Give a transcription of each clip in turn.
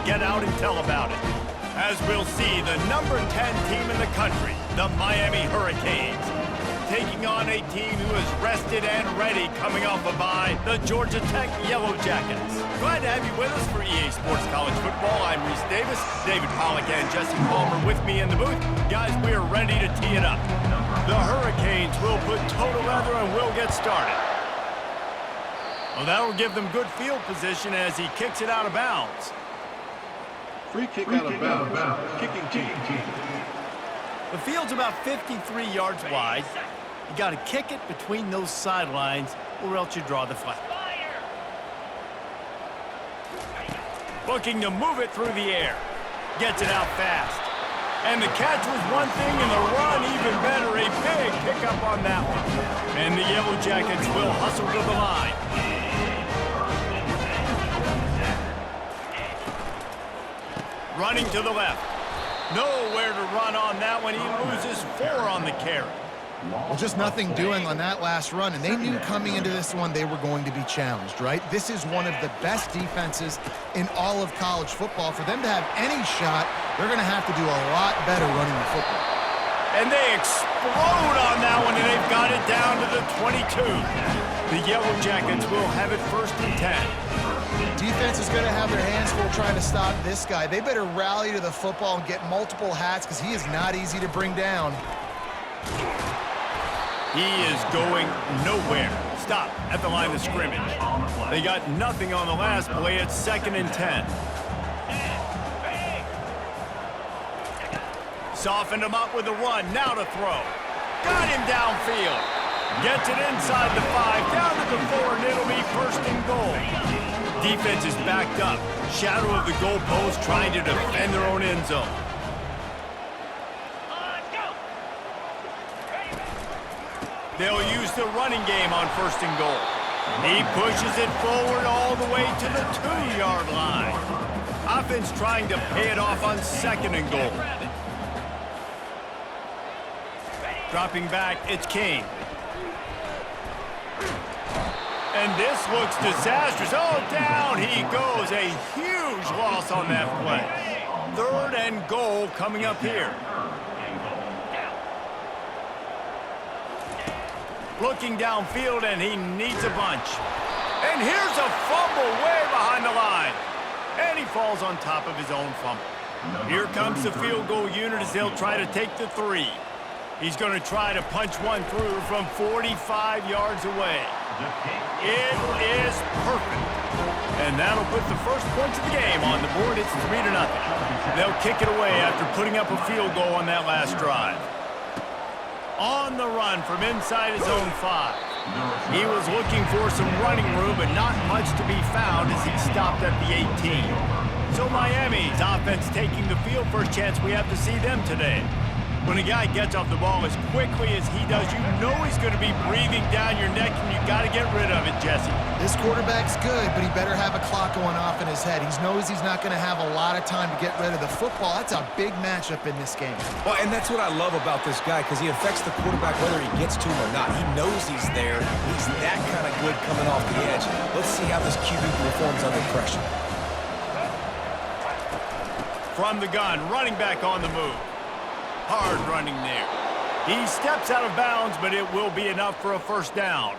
get out and tell about it. As we'll see, the number 10 team in the country, the Miami Hurricanes, taking on a team who is rested and ready coming off a bye, the Georgia Tech Yellow Jackets. Glad to have you with us for EA Sports College Football. I'm Reese Davis, David Pollack and Jesse Palmer with me in the booth. Guys, we are ready to tee it up. The Hurricanes will put total leather and we'll get started. Well, that'll give them good field position as he kicks it out of bounds. Free kick out of bounds. Kicking team. The field's about 53 yards wide. You got to kick it between those sidelines or else you draw the flag. Looking to move it through the air. Gets it out fast. And the catch was one thing and the run even better. A big pickup on that one. And the Yellow Jackets will hustle to the line. Running to the left. Nowhere to run on that one. He loses 4 on the carry. Well, just nothing doing on that last run, and they knew coming into this one they were going to be challenged, right? This is one of the best defenses in all of college football. For them to have any shot, they're going to have to do a lot better running the football. And they explode on that one, and they've got it down to the 22. The Yellow Jackets will have it 1st and 10. Defense is going to have their hands full trying to stop this guy. They better rally to the football and get multiple hats because he is not easy to bring down. He is going nowhere. Stop at the line of scrimmage. They got nothing on the last play. It's 2nd and 10. Softened him up with a run. Now to throw. Got him downfield. Gets it inside the 5, down to the 4, and it'll be 1st and goal. Defense is backed up. Shadow of the goalpost trying to defend their own end zone. They'll use the running game on 1st and goal. He pushes it forward all the way to the 2-yard line. Offense trying to pay it off on 2nd and goal. Dropping back, it's King. And this looks disastrous. Oh, down he goes. A huge loss on that play. 3rd and goal coming up here. Looking downfield, and he needs a bunch. And here's a fumble way behind the line. And he falls on top of his own fumble. Here comes the field goal unit as they'll try to take the 3. He's going to try to punch one through from 45 yards away. It is perfect. And that'll put the first points of the game on the board. It's 3-0. They'll kick it away after putting up a field goal on that last drive. On the run from inside his own 5. He was looking for some running room, but not much to be found as he stopped at the 18. So Miami's offense taking the field. First chance we have to see them today. When a guy gets off the ball as quickly as he does, you know he's going to be breathing down your neck, and you got to get rid of it, Jesse. This quarterback's good, but he better have a clock going off in his head. He knows he's not going to have a lot of time to get rid of the football. That's a big matchup in this game. Well, and that's what I love about this guy, because he affects the quarterback whether he gets to him or not. He knows he's there. He's that kind of good coming off the edge. Let's see how this QB performs under pressure. From the gun, running back on the move. Hard running there. He steps out of bounds, but it will be enough for a 1st down.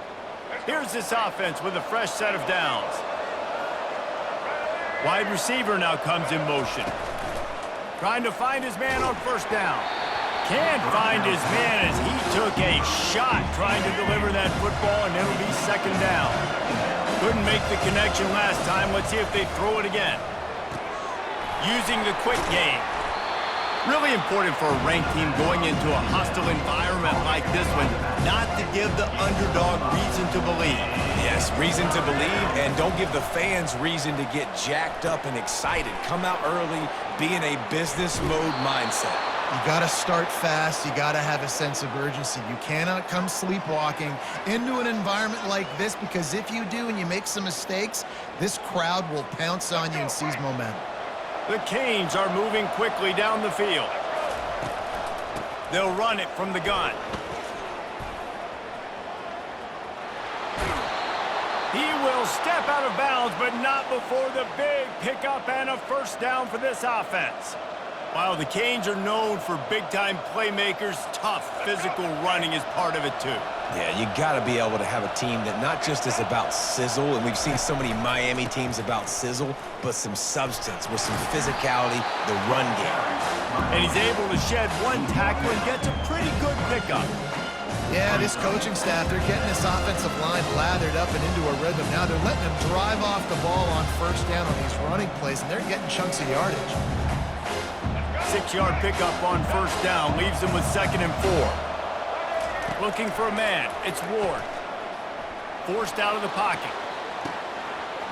Here's this offense with a fresh set of downs. Wide receiver now comes in motion. Trying to find his man on 1st down. Can't find his man as he took a shot trying to deliver that football, and it'll be 2nd down. Couldn't make the connection last time. Let's see if they throw it again. Using the quick game. Really important for a ranked team going into a hostile environment like this one, not to give the underdog reason to believe. Yes, reason to believe, and don't give the fans reason to get jacked up and excited. Come out early, be in a business mode mindset. You got to start fast. You got to have a sense of urgency. You cannot come sleepwalking into an environment like this, because if you do and you make some mistakes, this crowd will pounce on you and seize momentum. The Canes are moving quickly down the field. They'll run it from the gun. He will step out of bounds, but not before the big pickup and a first down for this offense. While the Canes are known for big-time playmakers, tough physical running is part of it too. Yeah, you got to be able to have a team that not just is about sizzle, and we've seen so many Miami teams about sizzle, but some substance with some physicality, the run game. And he's able to shed one tackle and gets a pretty good pickup. Yeah, this coaching staff, they're getting this offensive line lathered up and into a rhythm. Now they're letting them drive off the ball on first down on these running plays, and they're getting chunks of yardage. 6-yard pickup on first down leaves them with 2nd and 4. Looking for a man. It's Ward. Forced out of the pocket.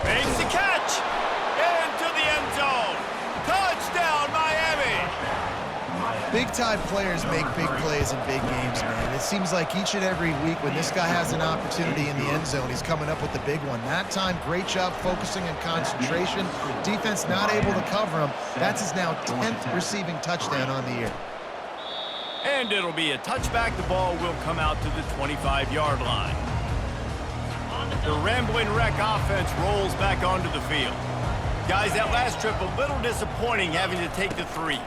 Makes the catch. Into the end zone. Touchdown, Miami. Big-time players make big plays in big games, man. It seems like each and every week when this guy has an opportunity in the end zone, he's coming up with the big one. That time, great job focusing and concentration. Defense not able to cover him. That's his now 10th receiving touchdown on the year. And it'll be a touchback. The ball will come out to the 25-yard line. The Rambling Wreck offense rolls back onto the field. Guys, that last trip a little disappointing having to take the 3.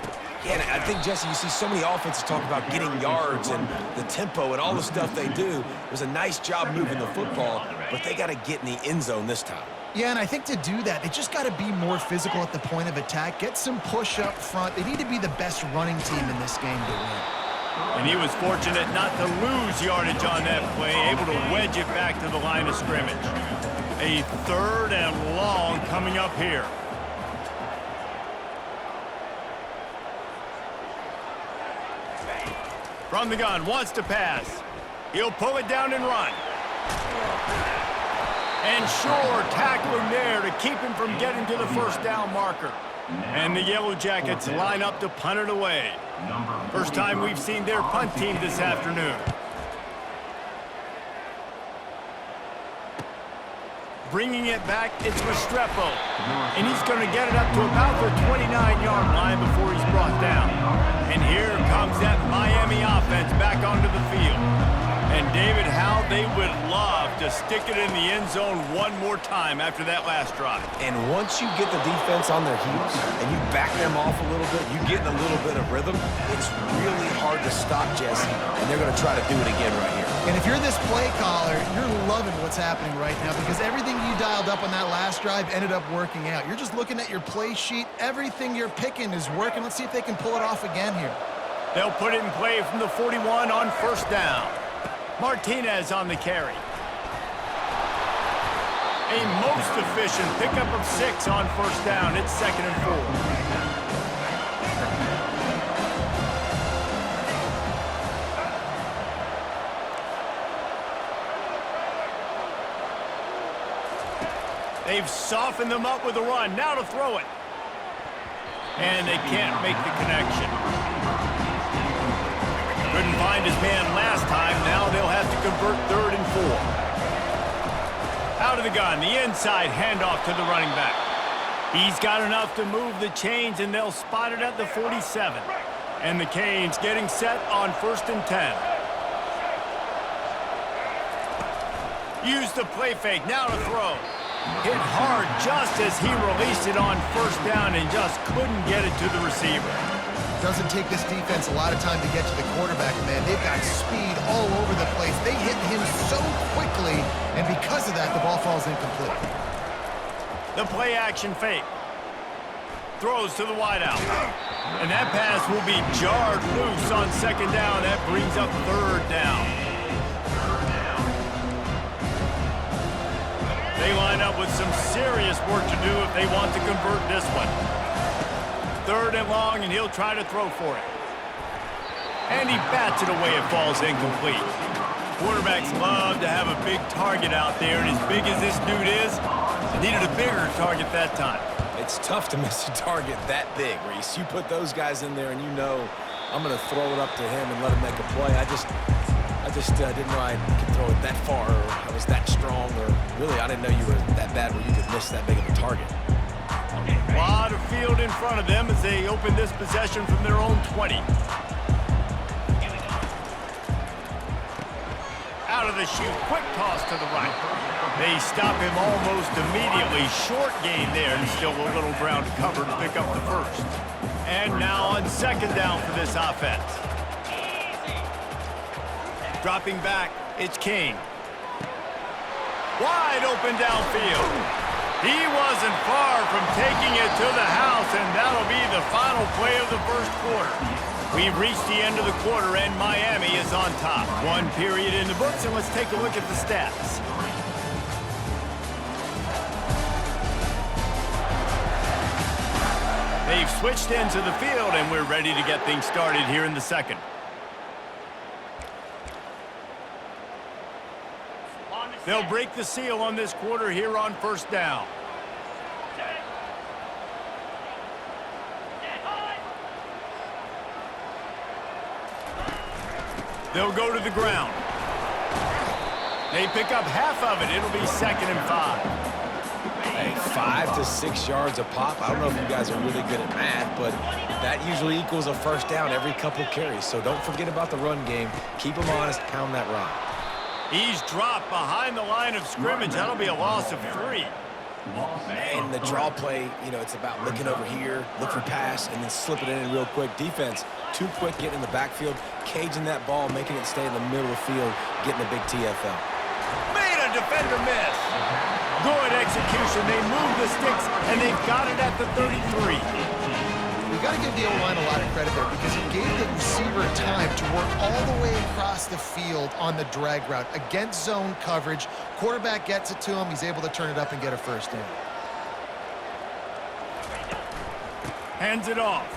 Yeah, and I think, Jesse, you see so many offenses talk about getting yards and the tempo and all the stuff they do. It was a nice job moving the football, but they got to get in the end zone this time. Yeah, and I think to do that, they just got to be more physical at the point of attack, get some push up front. They need to be the best running team in this game to win. And he was fortunate not to lose yardage on that play, able to wedge it back to the line of scrimmage. A 3rd and long coming up here. From the gun, wants to pass. He'll pull it down and run. And sure, tackle him there to keep him from getting to the first down marker. And the Yellow Jackets line up to punt it away. First time we've seen their punt team this afternoon. Bringing it back, it's Restrepo. And he's going to get it up to about the 29-yard line before he's brought down. And here comes that Miami offense back onto the field. And David, how they would love to stick it in the end zone one more time after that last drive. And once you get the defense on their heels and you back them off a little bit, you get in a little bit of rhythm, it's really hard to stop, Jesse, and they're going to try to do it again right here. And if you're this play caller, you're loving what's happening right now because everything you dialed up on that last drive ended up working out. You're just looking at your play sheet. Everything you're picking is working. Let's see if they can pull it off again here. They'll put it in play from the 41 on first down. Martinez on the carry. A most efficient pickup of 6 on first down. It's 2nd and 4. They've softened them up with a run. Now to throw it. And they can't make the connection. Couldn't find his man last time. Now they'll have to convert 3rd and 4. Out of the gun, the inside handoff to the running back. He's got enough to move the chains, and they'll spot it at the 47. And the Canes getting set on 1st and 10. Use the play fake, now to throw. Hit hard just as he released it on first down and just couldn't get it to the receiver. Doesn't take this defense a lot of time to get to the quarterback, man. They've got speed all over the place. They hit him so quickly, and because of that, the ball falls incomplete. The play action fake. Throws to the wideout. And that pass will be jarred loose on 2nd down. That brings up 3rd down. They line up with some serious work to do if they want to convert this one. 3rd and long, and he'll try to throw for it. And he bats it away. It falls incomplete. Quarterbacks love to have a big target out there, and as big as this dude is, needed a bigger target that time. It's tough to miss a target that big, Reese. You put those guys in there, and you know I'm going to throw it up to him and let him make a play. I just didn't know I could throw it that far, or I was that strong, or really I didn't know you were that bad where you could miss that big of a target. A lot of field in front of them as they open this possession from their own 20. Out of the chute, quick toss to the right. They stop him almost immediately. Short gain there, and still a little ground to cover to pick up the first. And now on second down for this offense. Dropping back, it's Kane. Wide open downfield. He wasn't far from taking it to the house, and that'll be the final play of the first quarter. We've reached the end of the quarter, and Miami is on top. One period in the books, and let's take a look at the stats. They've switched into the field, and we're ready to get things started here in the second. They'll break the seal on this quarter here on first down. They'll go to the ground. They pick up half of it. It'll be 2nd and 5. Hey, 5 to 6 yards a pop. I don't know if you guys are really good at math, but that usually equals a first down every couple carries. So don't forget about the run game. Keep them honest. Pound that rock. He's dropped behind the line of scrimmage. That'll be a loss of 3. And the draw play, you know, it's about looking over here, look for pass, and then slipping it in real quick. Defense, too quick getting in the backfield, caging that ball, making it stay in the middle of the field, getting a big TFL. Made a defender miss. Good execution. They move the sticks, and they've got it at the 33. We got to give the O-line a lot of credit there because it gave the receiver time to work all the way across the field on the drag route against zone coverage. Quarterback gets it to him. He's able to turn it up and get a first down. Hands it off.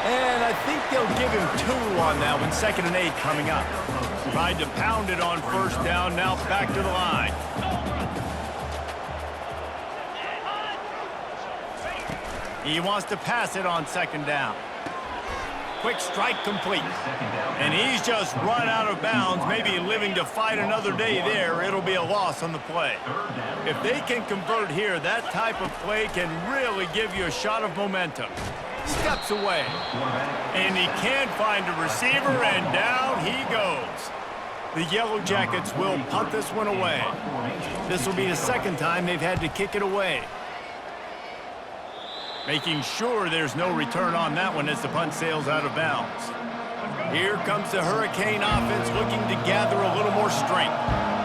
And I think they'll give him 2 on that one. 2nd and 8 coming up. Tried to pound it on first down. Now back to the line. He wants to pass it on 2nd down. Quick strike complete. And he's just run out of bounds, maybe living to fight another day there. It'll be a loss on the play. If they can convert here, that type of play can really give you a shot of momentum. Steps away. And he can't find a receiver, and down he goes. The Yellow Jackets will punt this one away. This will be the 2nd time they've had to kick it away. Making sure there's no return on that one as the punt sails out of bounds. Here comes the Hurricane offense looking to gather a little more strength.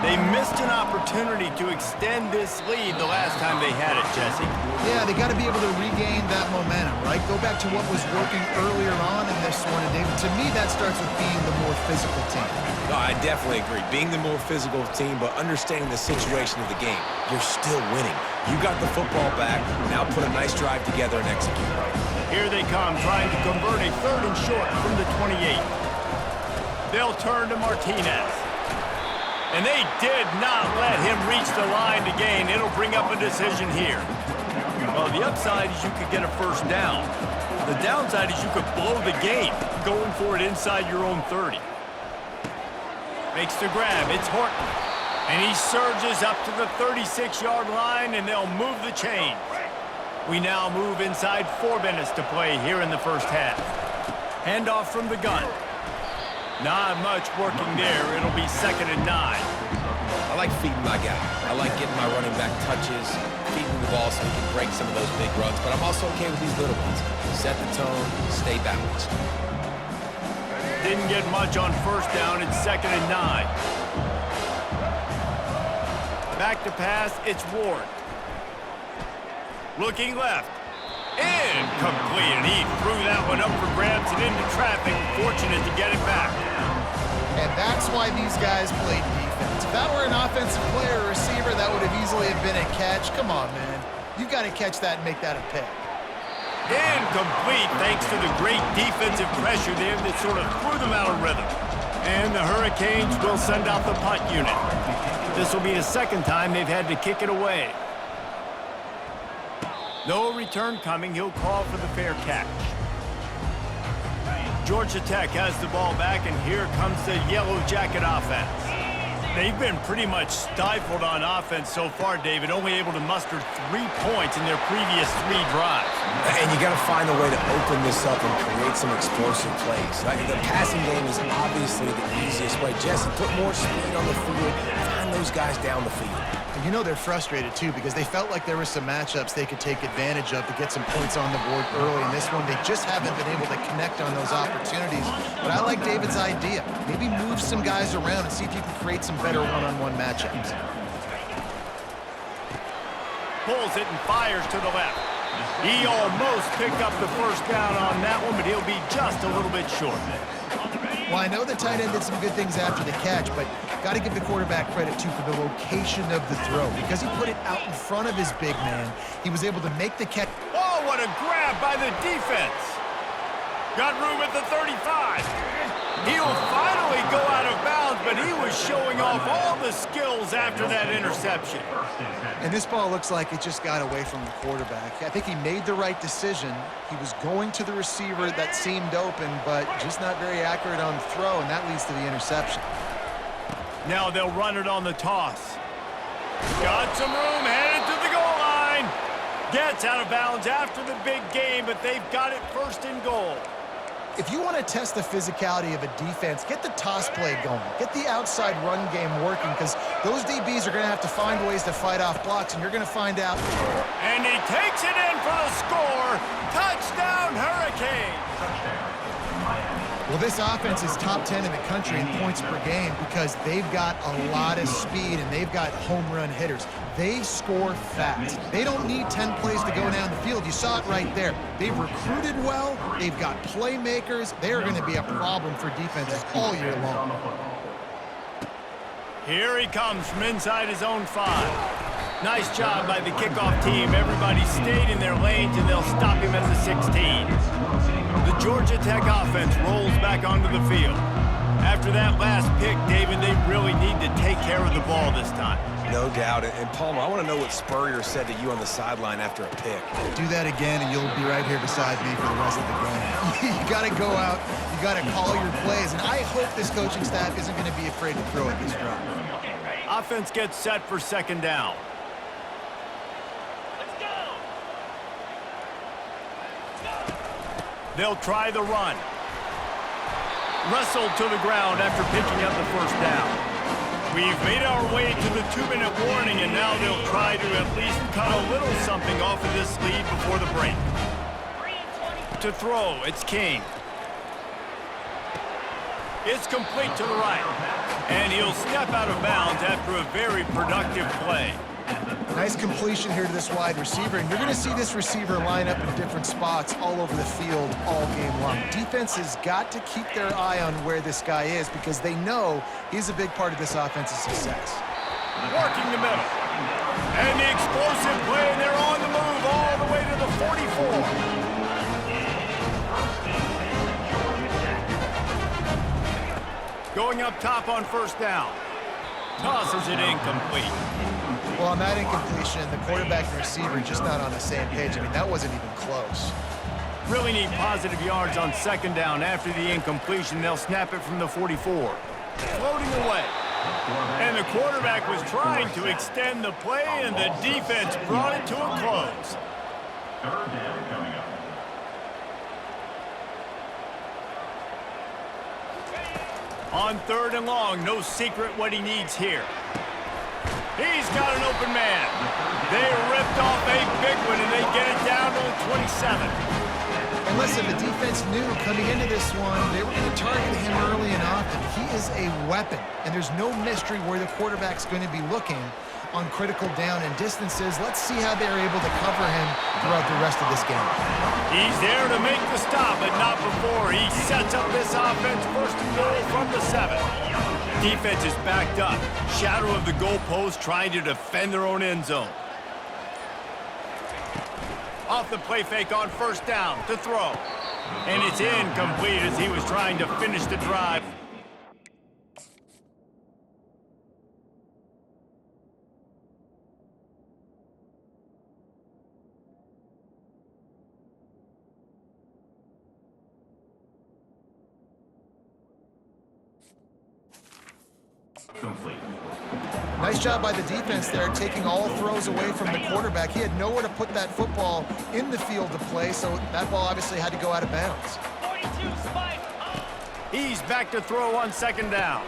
They missed an opportunity to extend this lead the last time they had it, Jesse. Yeah, they got to be able to regain that momentum, right? Go back to what was working earlier on in this one. And David, to me, that starts with being the more physical team. No, I definitely agree. Being the more physical team, but understanding the situation of the game. You're still winning. You got the football back. Now put a nice drive together and execute. Here they come, trying to convert a 3rd and short from the 28. They'll turn to Martinez. And they did not let him reach the line to gain. It'll bring up a decision here. Well, the upside is you could get a first down. The downside is you could blow the game going for it inside your own 30. Makes the grab. It's Horton. And he surges up to the 36-yard line, and they'll move the chain. We now move inside 4 minutes to play here in the first half. Handoff from the gun. Not much working there. It'll be 2nd and 9. I like feeding my guy. I like getting my running back touches, feeding the ball so he can break some of those big runs, but I'm also okay with these little ones. Set the tone, stay balanced. Didn't get much on first down. It's 2nd and 9. Back to pass. It's Ward. Looking left. Incomplete. And he threw that one up for grabs and into traffic. Fortunate to get it back. And that's why these guys played defense. If that were an offensive player or receiver, that would have easily have been a catch. Come on, man. You've got to catch that and make that a pick. Incomplete thanks to the great defensive pressure there that sort of threw them out of rhythm. And the Hurricanes will send out the punt unit. This will be the 2nd time they've had to kick it away. No return coming. He'll call for the fair catch. Georgia Tech has the ball back, and here comes the Yellow Jacket offense. They've been pretty much stifled on offense so far, David, only able to muster 3 points in their previous 3 drives. And you got to find a way to open this up and create some explosive plays. The passing game is obviously the easiest way. Jesse, put more speed on the field, find those guys down the field. You know they're frustrated, too, because they felt like there were some matchups they could take advantage of to get some points on the board early. In this one, they just haven't been able to connect on those opportunities. But I like David's idea. Maybe move some guys around and see if you can create some better one-on-one matchups. Pulls it and fires to the left. He almost picked up the first down on that one, but he'll be just a little bit short. Well, I know the tight end did some good things after the catch, but got to give the quarterback credit, too, for the location of the throw. Because he put it out in front of his big man, he was able to make the catch. Oh, what a grab by the defense. Got room at the 35. He'll finally go out of bounds, but he was showing off all the skills after that interception. And this ball looks like it just got away from the quarterback. I think he made the right decision. He was going to the receiver that seemed open, but just not very accurate on the throw, and that leads to the interception. Now they'll run it on the toss. Got some room, headed to the goal line. Gets out of bounds after the big game, but they've got it first and goal. If you want to test the physicality of a defense, get the toss play going. Get the outside run game working, because those DBs are going to have to find ways to fight off blocks, and you're going to find out. And he takes it in for the score. Touchdown, Hurricane. Well, this offense is top 10 in the country in points per game because they've got a lot of speed and they've got home run hitters. They score fast. They don't need 10 plays to go down the field. You saw it right there. They've recruited well. They've got playmakers. They're going to be a problem for defenses all year long. Here he comes from inside his own 5. Nice job by the kickoff team. Everybody stayed in their lanes, and they'll stop him at the 16. The Georgia Tech offense rolls back onto the field. After that last pick, David, they really need to take care of the ball this time. No doubt. And Palmer, I want to know what Spurrier said to you on the sideline after a pick. Do that again, and you'll be right here beside me for the rest of the game. You got to go out. You got to call your plays. And I hope this coaching staff isn't going to be afraid to throw at this drive. Offense gets set for second down. They'll try the run. Wrestled to the ground after picking up the first down. We've made our way to the 2-minute warning, and now they'll try to at least cut a little something off of this lead before the break. To throw, it's King. It's complete to the right. And he'll step out of bounds after a very productive play. Nice completion here to this wide receiver, and you're going to see this receiver line up in different spots all over the field all game long. Defense has got to keep their eye on where this guy is because they know he's a big part of this offense's success. Working the middle. And the explosive play, and they're on the move all the way to the 44. Going up top on first down. Tosses it incomplete. Well, on that incompletion, the quarterback and receiver just not on the same page. I mean, that wasn't even close. Really need positive yards on second down. After the incompletion, they'll snap it from the 44. Floating away. And the quarterback was trying to extend the play, and the defense brought it to a close. Third down coming up. On third and long, no secret what he needs here. He's got an open man. They ripped off a big one, and they get it down to the 27. And listen, the defense knew coming into this one, they were going to target him early and often. He is a weapon, and there's no mystery where the quarterback's going to be looking on critical down and distances. Let's see how they're able to cover him throughout the rest of this game. He's there to make the stop, but not before. He sets up this offense first and goal from the 7. Defense is backed up. Shadow of the goalpost trying to defend their own end zone. Off the play fake on first down to throw. And it's incomplete as he was trying to finish the drive. Complete. Nice job by the defense there, taking all throws away from the quarterback. He had nowhere to put that football in the field to play, so that ball obviously had to go out of bounds. He's back to throw on second down.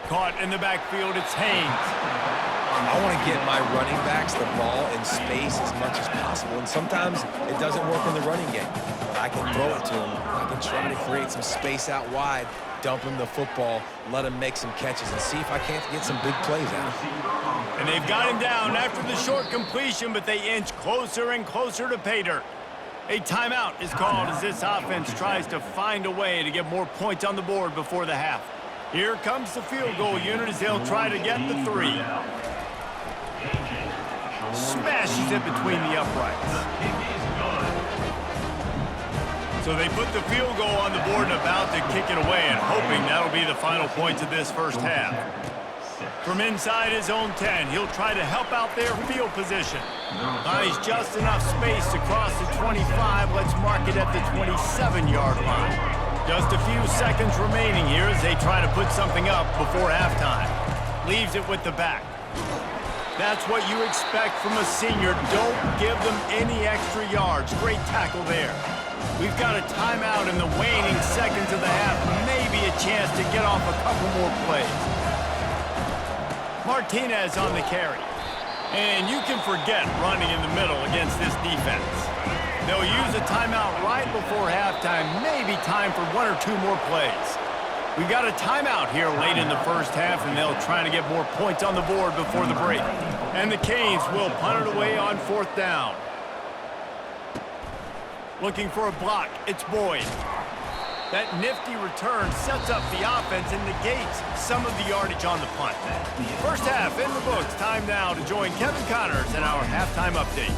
Caught in the backfield, it's Haynes. I want to get my running backs the ball in space as much as possible, and sometimes it doesn't work in the running game. But I can throw it to them. I can try to create some space out wide, dump him the football, let him make some catches, and see if I can't get some big plays out of him. And they've got him down after the short completion, but they inch closer and closer to pay dirt. A timeout is called as this offense tries to find a way to get more points on the board before the half. Here comes the field goal unit as they'll try to get the 3. Smashes it between the uprights. So they put the field goal on the board and about to kick it away, and hoping that'll be the final points of this first half. From inside his own 10, he'll try to help out their field position. Finds just enough space to cross the 25. Let's mark it at the 27-yard line. Just a few seconds remaining here as they try to put something up before halftime. Leaves it with the back. That's what you expect from a senior. Don't give them any extra yards. Great tackle there. We've got a timeout in the waning seconds of the half. Maybe a chance to get off a couple more plays. Martinez on the carry. And you can forget running in the middle against this defense. They'll use a timeout right before halftime. Maybe time for 1 or 2 more plays. We've got a timeout here late in the first half, and they'll try to get more points on the board before the break. And the Canes will punt it away on 4th down. Looking for a block, it's Boyd. That nifty return sets up the offense and negates some of the yardage on the punt. First half in the books. Time now to join Kevin Connors in our halftime update.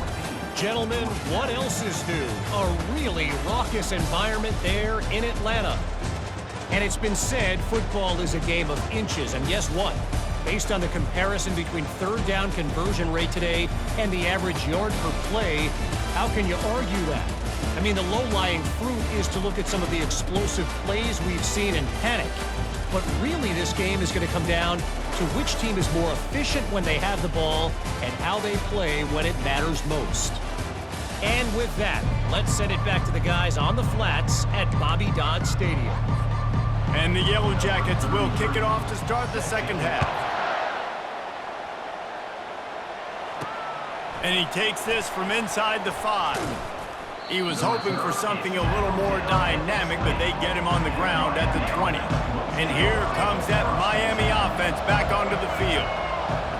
Gentlemen, what else is new? A really raucous environment there in Atlanta. And it's been said football is a game of inches. And guess what? Based on the comparison between third down conversion rate today and the average yard per play, how can you argue that? I mean, the low-lying fruit is to look at some of the explosive plays we've seen and panic. But really, this game is going to come down to which team is more efficient when they have the ball and how they play when it matters most. And with that, let's send it back to the guys on the flats at Bobby Dodd Stadium. And the Yellow Jackets will kick it off to start the second half. And he takes this from inside the 5. He was hoping for something a little more dynamic, but they get him on the ground at the 20. And here comes that Miami offense back onto the field.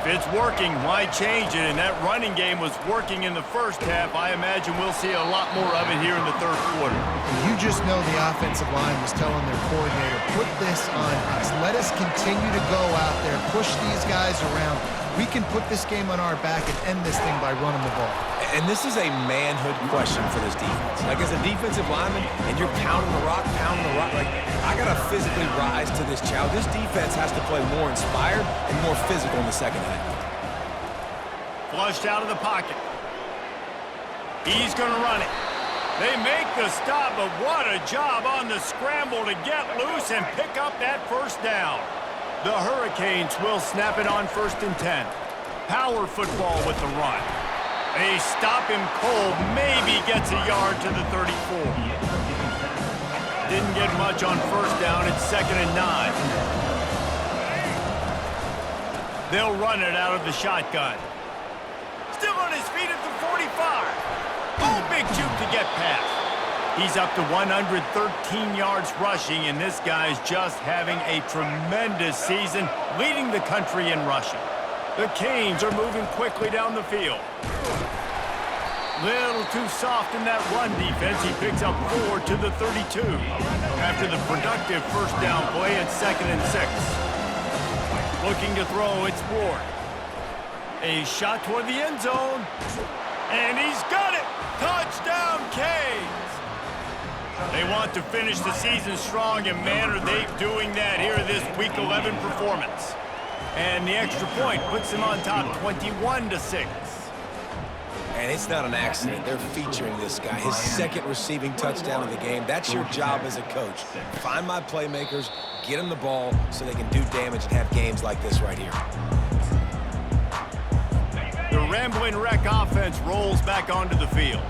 If it's working, why change it? And that running game was working in the first half. I imagine we'll see a lot more of it here in the third quarter. You just know the offensive line was telling their coordinator, put this on us. Let us continue to go out there, push these guys around. We can put this game on our back and end this thing by running the ball. And this is a manhood question for this defense. Like, as a defensive lineman, and you're pounding the rock, like, I got to physically rise to this challenge. This defense has to play more inspired and more physical in the second half. Flushed out of the pocket. He's going to run it. They make the stop, but what a job on the scramble to get loose and pick up that first down. The Hurricanes will snap it on 1st and 10. Power football with the run. They stop him cold, maybe gets a yard to the 34. Didn't get much on first down, it's 2nd and 9. They'll run it out of the shotgun. Still on his feet at the 45. Oh, big juke to get past. He's up to 113 yards rushing, and this guy's just having a tremendous season, leading the country in rushing. The Canes are moving quickly down the field. Little too soft in that run defense. He picks up 4 to the 32. After the productive first down play at 2nd and 6. Looking to throw, it's Ward. A shot toward the end zone. And he's got it! Touchdown, Canes! They want to finish the season strong, and man, are they doing that here in this Week 11 performance. And the extra point puts them on top 21-6. And it's not an accident. They're featuring this guy. His 2nd receiving touchdown of the game. That's your job as a coach. Find my playmakers, get them the ball so they can do damage and have games like this right here. Rambling Wreck offense rolls back onto the field.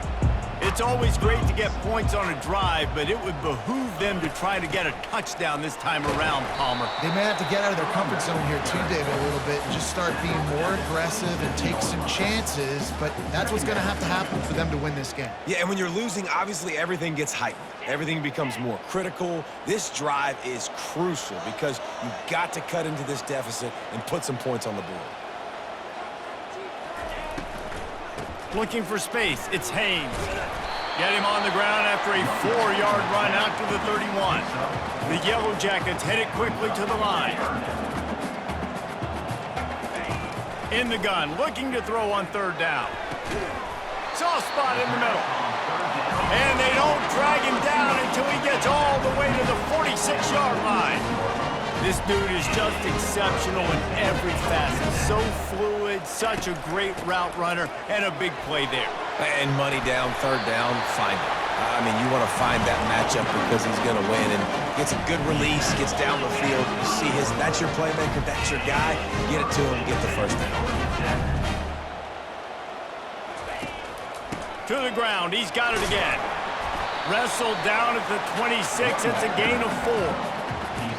It's always great to get points on a drive, but it would behoove them to try to get a touchdown this time around, Palmer. They may have to get out of their comfort zone here too, David, a little bit and just start being more aggressive and take some chances, but that's what's going to happen for them to win this game. Yeah, and when you're losing, obviously everything gets heightened. Everything becomes more critical. This drive is crucial because you've got to cut into this deficit and put some points on the board. Looking for space, it's Haynes. Get him on the ground after a 4-yard run out to the 31. The Yellow Jackets headed quickly to the line. In the gun, looking to throw on 3rd down. Soft spot in the middle. And they don't drag him down until he gets all the way to the 46-yard line. This dude is just exceptional in every facet. So fluid, such a great route runner, and a big play there. And money down, 3rd down, find it. I mean, you want to find that matchup because he's going to win and gets a good release, gets down the field. You see that's your playmaker, that's your guy. Get it to him, get the 1st down. To the ground, he's got it again. Wrestled down at the 26, it's a gain of 4.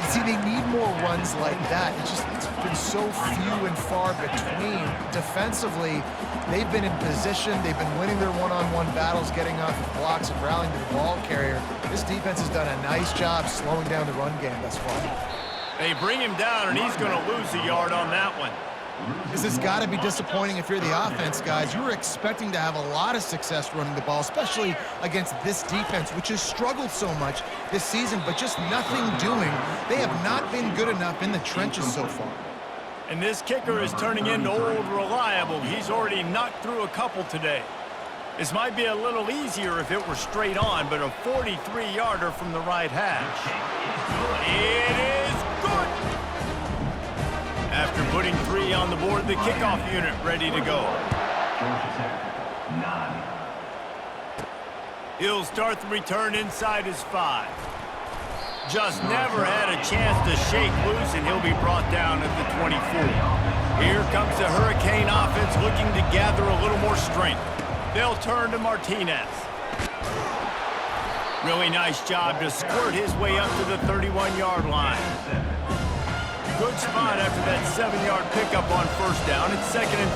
See, they need more runs like that. It's been so few and far between. Defensively, they've been in position. They've been winning their one-on-one battles, getting off of blocks and rallying to the ball carrier. This defense has done a nice job slowing down the run game thus far. They bring him down, and he's going to lose a yard on that one. This has got to be disappointing if you're the offense, guys. You were expecting to have a lot of success running the ball, especially against this defense, which has struggled so much this season, but just nothing doing. They have not been good enough in the trenches so far. And this kicker is turning into old reliable. He's already knocked through a couple today. This might be a little easier if it were straight on, but a 43-yarder from the right hash. It is good! After putting 3 on the board, the kickoff unit ready to go. He'll start the return inside his 5. Just never had a chance to shake loose, and he'll be brought down at the 24. Here comes the Hurricane offense looking to gather a little more strength. They'll turn to Martinez. Really nice job to squirt his way up to the 31-yard line. Good spot after that 7-yard pickup on 1st down. It's 2nd and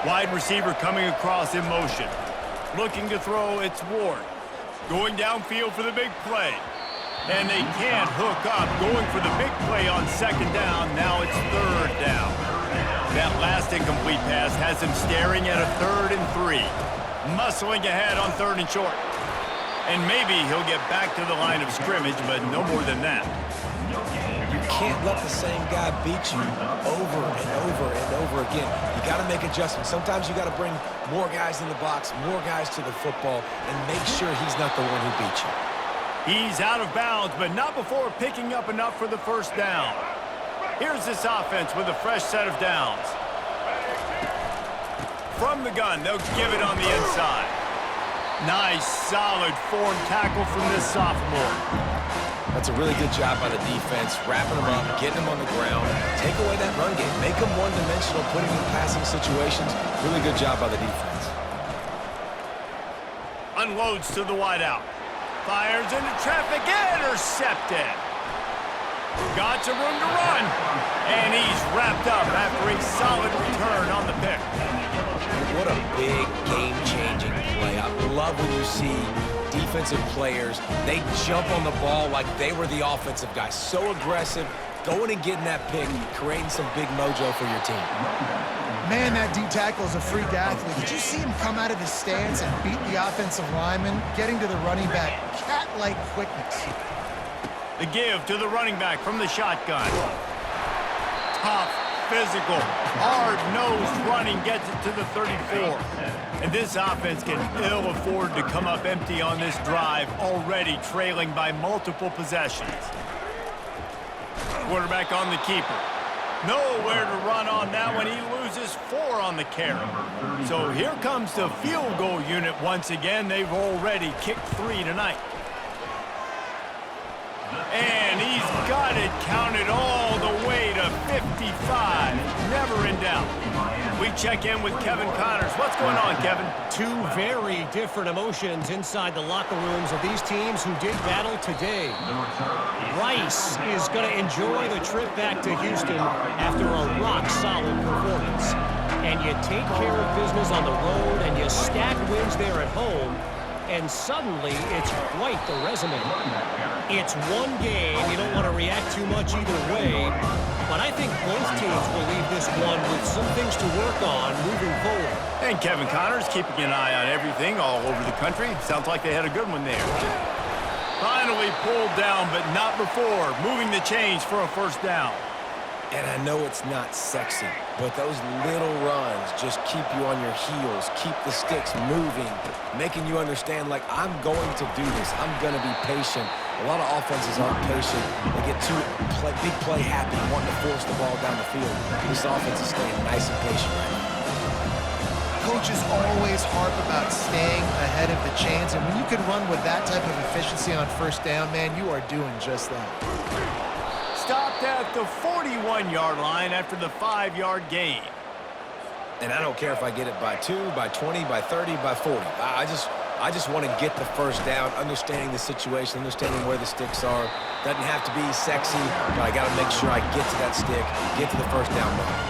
3. Wide receiver coming across in motion. Looking to throw, it's Ward. Going downfield for the big play. And they can't hook up. Going for the big play on 2nd down. Now it's 3rd down. That last incomplete pass has him staring at a 3rd and 3. Muscling ahead on 3rd and short. And maybe he'll get back to the line of scrimmage, but no more than that. You can't let the same guy beat you over and over and over again. You got to make adjustments. Sometimes you got to bring more guys in the box, more guys to the football, and make sure he's not the one who beat you. He's out of bounds, but not before picking up enough for the 1st down. Here's this offense with a fresh set of downs. From the gun, they'll give it on the inside. Nice, solid form tackle from this sophomore. That's a really good job by the defense, wrapping them up, getting them on the ground, take away that run game, make them one-dimensional, putting them in passing situations. Really good job by the defense. Unloads to the wideout. Fires into traffic, intercepted. Got some room to run, and he's wrapped up after a solid return on the pick. What a big game-changing play. I love when you see defensive players, they jump on the ball like they were the offensive guys. So aggressive, going and getting that pick, creating some big mojo for your team. Man, that D-tackle is a freak athlete. Did you see him come out of his stance and beat the offensive lineman, getting to the running back? Cat-like quickness. The give to the running back from the shotgun. Tough, physical, hard-nosed running gets it to the 34. And this offense can ill afford to come up empty on this drive, already trailing by multiple possessions. Quarterback on the keeper. Nowhere to run on that one. He loses 4 on the carry. So here comes the field goal unit once again. They've already kicked 3 tonight. And he's got it counted all the way to 55. Never in doubt. We check in with Kevin Connors. What's going on, Kevin? Two very different emotions inside the locker rooms of these teams who did battle today. Rice is going to enjoy the trip back to Houston after a rock-solid performance. And you take care of business on the road and you stack wins there at home, and suddenly it's quite the resume. It's one game. You don't want to react too much either way, but I think both teams will leave this one with some things to work on moving forward. And Kevin Connors keeping an eye on everything all over the country. Sounds like they had a good one there. Finally pulled down, but not before. Moving the chains for a first down. And I know it's not sexy, but those little runs just keep you on your heels, keep the sticks moving, making you understand, like, I'm going to do this. I'm going to be patient. A lot of offenses aren't patient. They get too big play happy, wanting to force the ball down the field. This offense is staying nice and patient right now. Coaches always harp about staying ahead of the chains, and when you can run with that type of efficiency on first down, man, you are doing just that. Stopped at the 41-yard line after the 5-yard gain. And I don't care if I get it by 2, by 20, by 30, by 40. I just want to get the first down, understanding the situation, understanding where the sticks are. Doesn't have to be sexy, but I got to make sure I get to that stick, get to the first down line.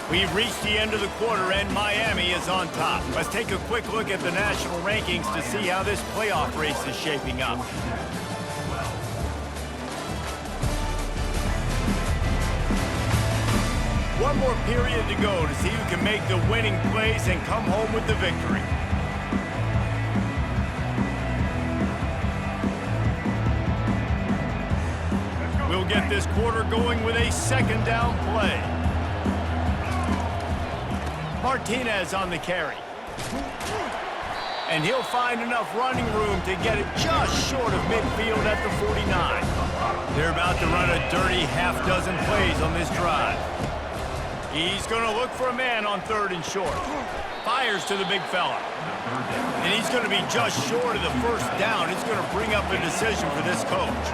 We've reached the end of the quarter, and Miami is on top. Let's take a quick look at the national rankings to see how this playoff race is shaping up. One more period to go to see who can make the winning plays and come home with the victory. We'll get this quarter going with a second down play. Martinez on the carry. And he'll find enough running room to get it just short of midfield at the 49. They're about to run a dirty half-dozen plays on this drive. He's going to look for a man on 3rd and short. Fires to the big fella. And he's going to be just short of the first down. It's going to bring up a decision for this coach.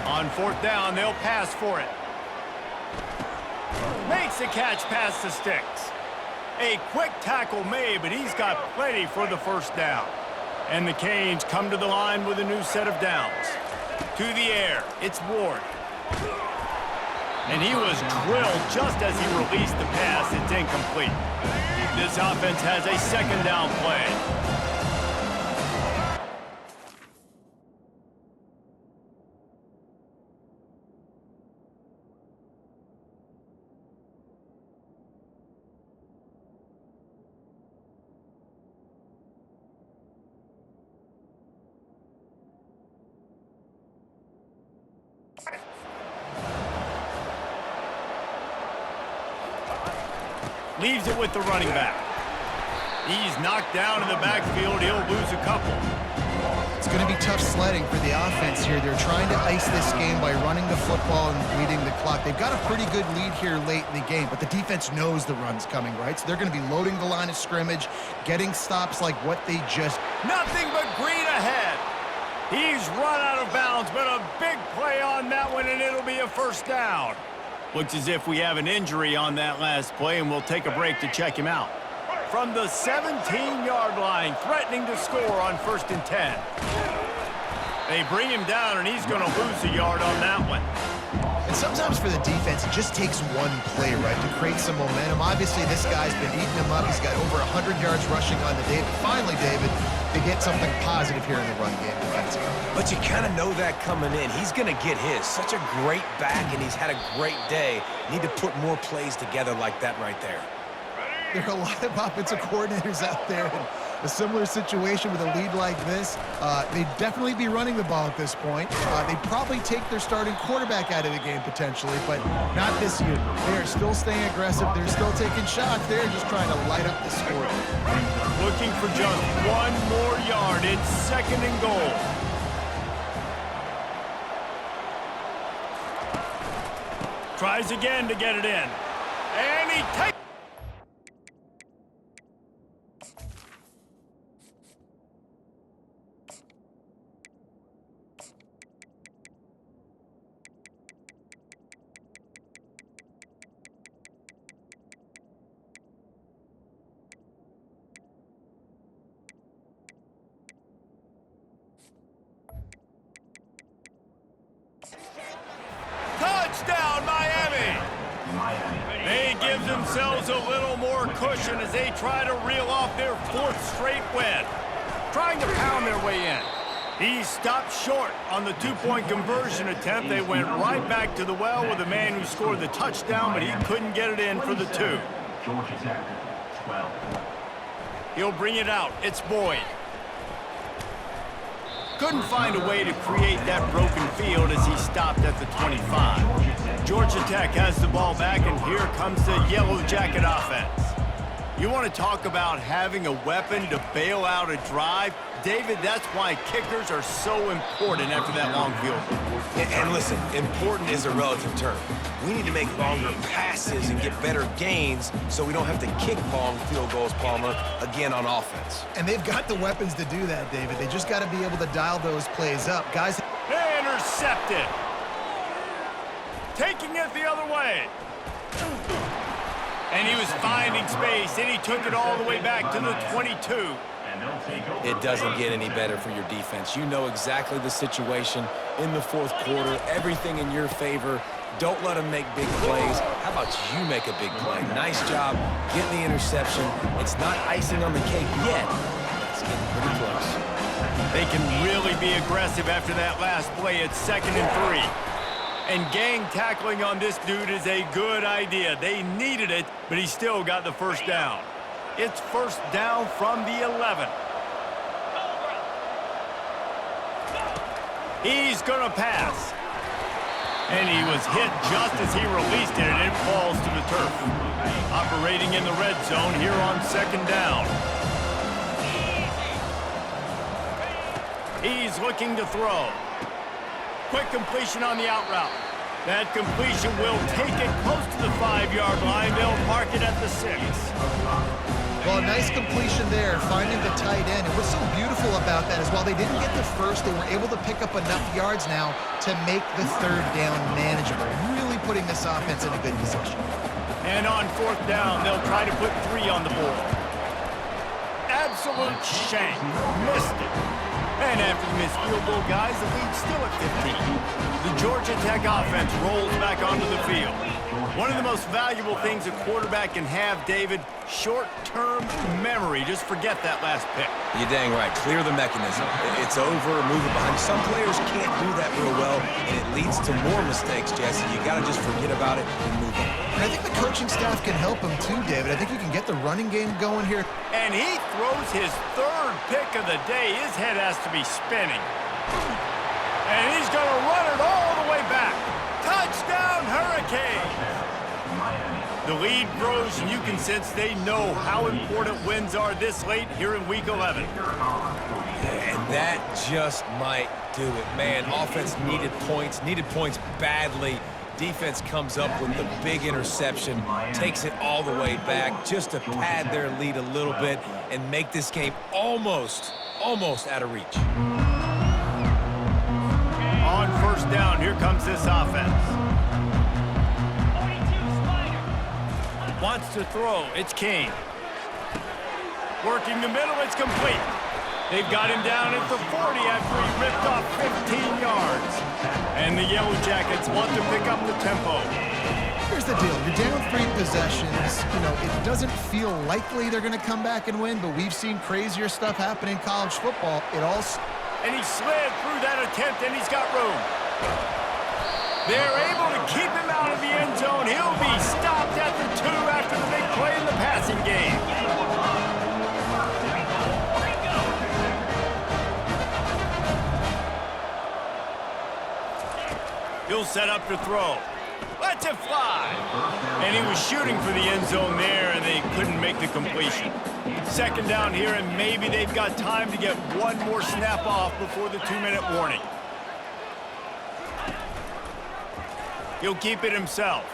On 4th down, they'll pass for it. Makes the catch past the sticks. A quick tackle made, but he's got plenty for the first down. And the Canes come to the line with a new set of downs. To the air, it's Ward. And he was drilled just as he released the pass. It's incomplete. This offense has a second down play. Leaves it with the running back. He's knocked down in the backfield. He'll lose a couple. It's going to be tough sledding for the offense here. They're trying to ice this game by running the football and bleeding the clock. They've got a pretty good lead here late in the game, but the defense knows the run's coming, right? So they're going to be loading the line of scrimmage, getting stops like what they just... Nothing but green ahead. He's run out of bounds, but a big play on that one, and it'll be a first down. Looks as if we have an injury on that last play, and we'll take a break to check him out. From the 17-yard line, threatening to score on 1st and 10. They bring him down, and he's going to lose a yard on that one. And sometimes for the defense, it just takes one play, right, to create some momentum. Obviously, this guy's been eating him up. He's got over 100 yards rushing on to David. Finally, David, to get something positive here in the run game defensively. But you kind of know that coming in. He's going to get his. Such a great back, and he's had a great day. Need to put more plays together like that right there. There are a lot of offensive coordinators out there in a similar situation with a lead like this. They'd definitely be running the ball at this point. They'd probably take their starting quarterback out of the game potentially, but not this year. They are still staying aggressive. They're still taking shots. They're just trying to light up the score. Looking for just one more yard. It's 2nd and goal. Tries again to get it in. And he takes... They give themselves a little more cushion as they try to reel off their 4th straight win. Trying to pound their way in. He stopped short on the 2-point conversion attempt. They went right back to the well with the man who scored the touchdown, but he couldn't get it in for the 2. Georgia Tech, 12. He'll bring it out. It's Boyd. Couldn't find a way to create that broken field as he stopped at the 25. Georgia Tech has the ball back, and here comes the Yellow Jacket offense. You want to talk about having a weapon to bail out a drive? David, that's why kickers are so important after that long field goal. And listen, important is a relative term. We need to make longer passes and get better gains so we don't have to kick long field goals, Palmer, again on offense. And they've got the weapons to do that, David. They just got to be able to dial those plays up. Guys, Intercepted. Taking it the other way. And he was finding space, and he took it all the way back to the 22. It doesn't get any better for your defense. You know exactly the situation in the 4th quarter, everything in your favor. Don't let them make big plays. How about you make a big play? Nice job getting the interception. It's not icing on the cake yet, but it's getting pretty close. They can really be aggressive after that last play. It's 2nd and 3. And gang tackling on this dude is a good idea. They needed it, but he still got the 1st down. It's 1st down from the 11. He's going to pass. And he was hit just as he released it, and it falls to the turf. Operating in the red zone here on 2nd down. He's looking to throw. Quick completion on the out route. That completion will take it close to the 5-yard line. They'll mark it at the 6. well, a nice completion there, finding the tight end. And what's so beautiful about that is while they didn't get the first, they were able to pick up enough yards now to make the 3rd down manageable. Really putting this offense in a good position. And on 4th down, they'll try to put 3 on the board. Absolute shank. Missed it. And after the missed field goal, guys, the lead's still at 15. The Georgia Tech offense rolls back onto the field. One of the most valuable things a quarterback can have, David, short-term memory. Just forget that last pick. You're dang right. Clear the mechanism. It's over, move it behind. Some players can't do that real well, and it leads to more mistakes, Jesse. You got to just forget about it and move on. And I think the coaching staff can help him too, David. I think you can get the running game going here. And he throws his 3rd pick of the day. His head has to be spinning. And he's going to run it all the way back. Touchdown, Hurricanes! The lead grows, and you can sense they know how important wins are this late here in Week 11. And that just might do it. Man, offense needed points badly. Defense comes up with the big interception, takes it all the way back just to pad their lead a little bit and make this game almost out of reach. On 1st down, here comes this offense. Wants to throw. It's King. Working the middle. It's complete. They've got him down at the 40 after he ripped off 15 yards. And the Yellow Jackets want to pick up the tempo. Here's the deal. You're down 3 possessions. You know, it doesn't feel likely they're going to come back and win, but we've seen crazier stuff happen in college football. And he slid through that attempt, and he's got room. They're able to keep him out of the end zone. He'll be stopped at the 2 after the big play in the passing game. He'll set up to throw. Lets it fly. And he was shooting for the end zone there, and they couldn't make the completion. 2nd down here, and maybe they've got time to get one more snap off before the 2-minute warning. He'll keep it himself.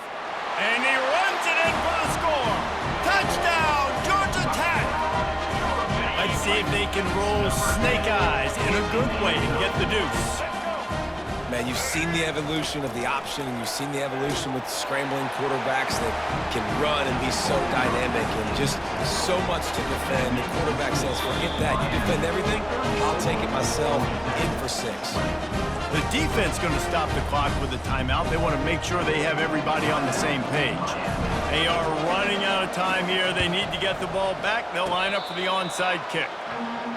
And he runs it in for the score. Touchdown, Georgia Tech. Let's see if they can roll snake eyes in a good way and get the deuce. Man, you've seen the evolution of the option, and you've seen the evolution with scrambling quarterbacks that can run and be so dynamic and just so much to defend. The quarterback says, forget that. You defend everything, I'll take it myself. In for 6. The defense going to stop the clock with a timeout. They want to make sure they have everybody on the same page. They are running out of time here. They need to get the ball back. They'll line up for the onside kick.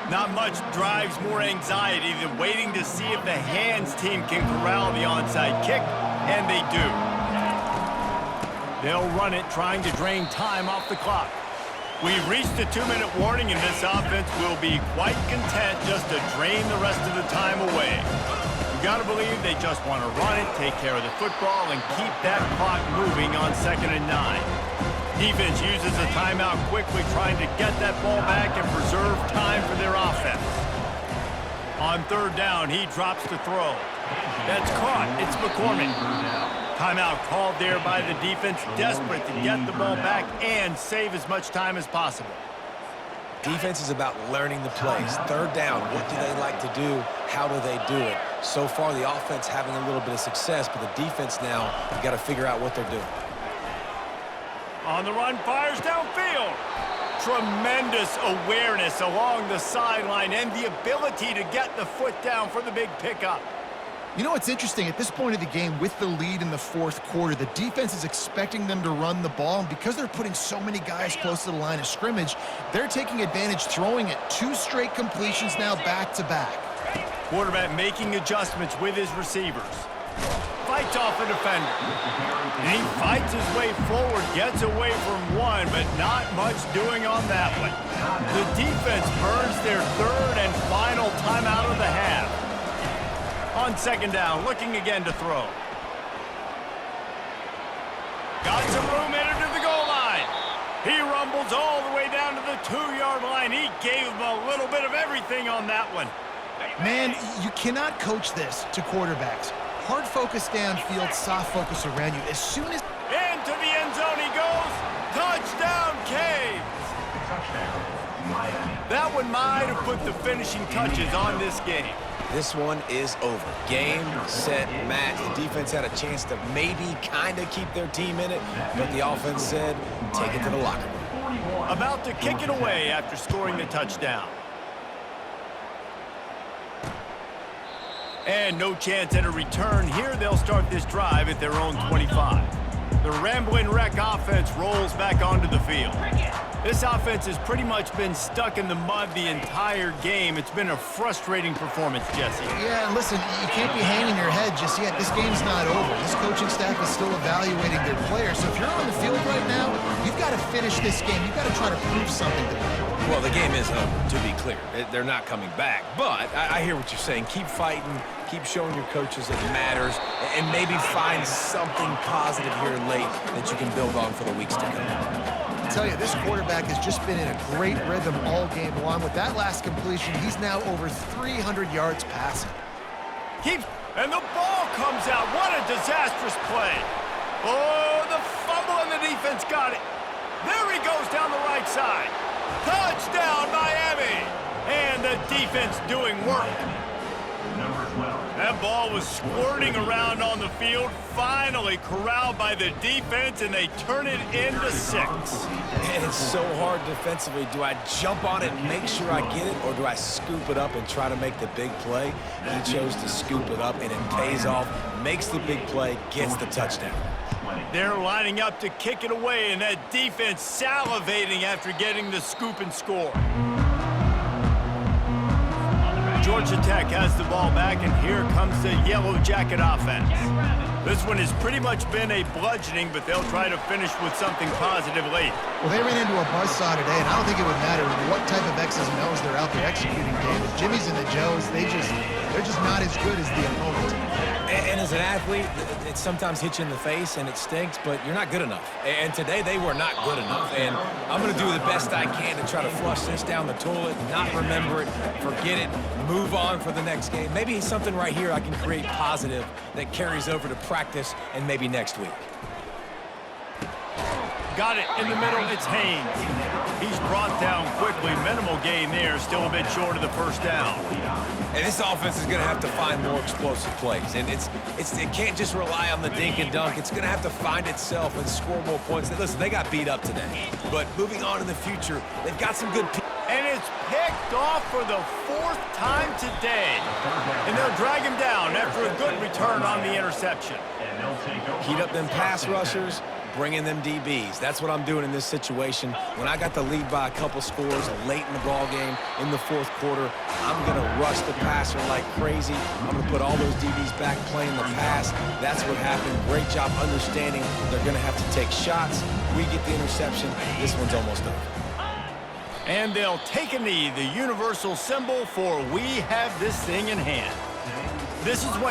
Not much drives more anxiety than waiting to see if the hands team can corral the onside kick, and they do. They'll run it, trying to drain time off the clock. We've reached a 2-minute warning, and this offense will be quite content just to drain the rest of the time away. You got to believe they just want to run it, take care of the football, and keep that clock moving on 2nd and 9. Defense uses a timeout quickly, trying to get that ball back and preserve time for their offense. On 3rd down, he drops to throw. That's caught. It's McCormick. Timeout called there by the defense, desperate to get the ball back and save as much time as possible. Defense is about learning the plays. 3rd down, what do they like to do? How do they do it? So far, the offense having a little bit of success, but the defense now, you got to figure out what they're doing. On the run, fires downfield. Tremendous awareness along the sideline and the ability to get the foot down for the big pickup. You know what's interesting? At this point of the game, with the lead in the 4th quarter, the defense is expecting them to run the ball, and because they're putting so many guys close to the line of scrimmage, they're taking advantage, throwing it 2 straight completions now back-to-back. Quarterback making adjustments with his receivers. Fights off a defender. And he fights his way forward, gets away from one, but not much doing on that one. The defense burns their 3rd and final timeout of the half. On 2nd down, looking again to throw. Got some room headed to the goal line. He rumbles all the way down to the 2-yard line. He gave him a little bit of everything on that one. Man, you cannot coach this to quarterbacks. Hard focus downfield, soft focus around you. As soon as... Into the end zone he goes. Touchdown, Caves. That one might have put the finishing touches on this game. This one is over. Game, set, match. The defense had a chance to maybe kind of keep their team in it, but the offense said, take it to the locker room. About to kick it away after scoring the touchdown. And no chance at a return. Here they'll start this drive at their own 25. The Rambling Wreck offense rolls back onto the field. This offense has pretty much been stuck in the mud the entire game. It's been a frustrating performance, Jesse. Yeah, and listen, you can't be hanging your head just yet. This game's not over. This coaching staff is still evaluating their players. So if you're on the field right now, you've got to finish this game. You've got to try to prove something to them. Well, the game is over, to be clear. They're not coming back. But I hear what you're saying. Keep fighting. Keep showing your coaches it matters. And maybe find something positive here late that you can build on for the weeks to come. I tell you, this quarterback has just been in a great rhythm all game long. With that last completion, he's now over 300 yards passing. And the ball comes out. What a disastrous play. Oh, the fumble and the defense got it. There he goes down the right side. Touchdown, Miami. And the defense doing work. That ball was squirting around on the field, finally corralled by the defense, and they turn it into 6. And it's so hard defensively. Do I jump on it and make sure I get it, or do I scoop it up and try to make the big play? He chose to scoop it up, and it pays off, makes the big play, gets the touchdown. They're lining up to kick it away, and that defense salivating after getting the scoop and score. Georgia Tech has the ball back, and here comes the Yellow Jacket offense. This one has pretty much been a bludgeoning, but they'll try to finish with something positive late. Well, they ran into a buzzsaw today, and I don't think it would matter what type of X's and O's they're out there executing, Dave. The Jimmies and the Joes, they're just not as good as the opponent. And as an athlete, it sometimes hits you in the face and it stinks, but you're not good enough. And today they were not good enough. And I'm going to do the best I can to try to flush this down the toilet, not remember it, forget it, move on for the next game. Maybe something right here I can create positive that carries over to practice and maybe next week. got it in the middle. It's Haynes. He's brought down quickly. Minimal gain there. Still a bit short of the first down. And this offense is going to have to find more explosive plays. And it can't just rely on the dink and dunk. It's going to have to find itself and score more points. Listen, they got beat up today. But moving on in the future, they've got some good people. And it's picked off for the 4th time today. And they'll drag him down after a good return on the interception. Heat up them pass rushers, bring in them DBs. That's what I'm doing in this situation. When I got the lead by a couple scores late in the ball game in the 4th quarter, I'm going to rush the passer like crazy. I'm going to put all those DBs back playing the pass. That's what happened. Great job understanding they're going to have to take shots. We get the interception. This one's almost over. And they'll take a knee, the universal symbol for we have this thing in hand. This is what